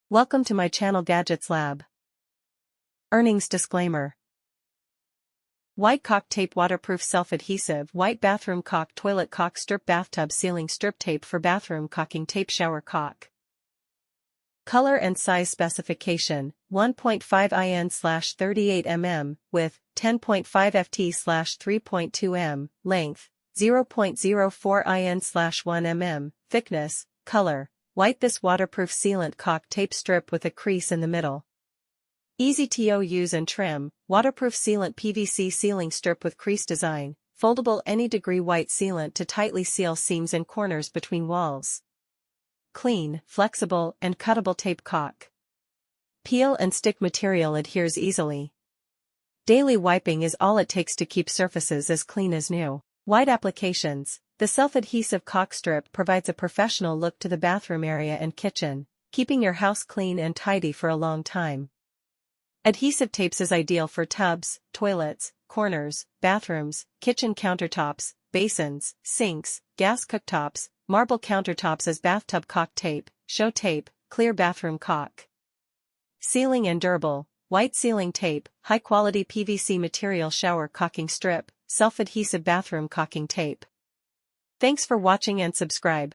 Welcome to my channel Gadgets Lab. Earnings disclaimer. White caulk tape waterproof self-adhesive white bathroom caulk toilet caulk strip bathtub ceiling strip tape for bathroom caulking tape shower caulk. Color and size specification, 1.5 in/38 mm, width, 10.5 ft/3.2 m, length, 0.04 in/1 mm, thickness, color, white. This waterproof sealant caulk tape strip with a crease in the middle. Easy to use and trim, waterproof sealant PVC sealing strip with crease design, foldable any degree white sealant to tightly seal seams and corners between walls. Clean, flexible, and cuttable tape caulk. Peel and stick material adheres easily. Daily wiping is all it takes to keep surfaces as clean as new. Wide applications. The self-adhesive caulk strip provides a professional look to the bathroom area and kitchen, keeping your house clean and tidy for a long time. Adhesive tapes is ideal for tubs, toilets, corners, bathrooms, kitchen countertops, basins, sinks, gas cooktops, marble countertops as bathtub caulk tape, show tape, clear bathroom caulk. Sealing and durable, white sealing tape, high-quality PVC material shower caulking strip, self-adhesive bathroom caulking tape. Thanks for watching and subscribe.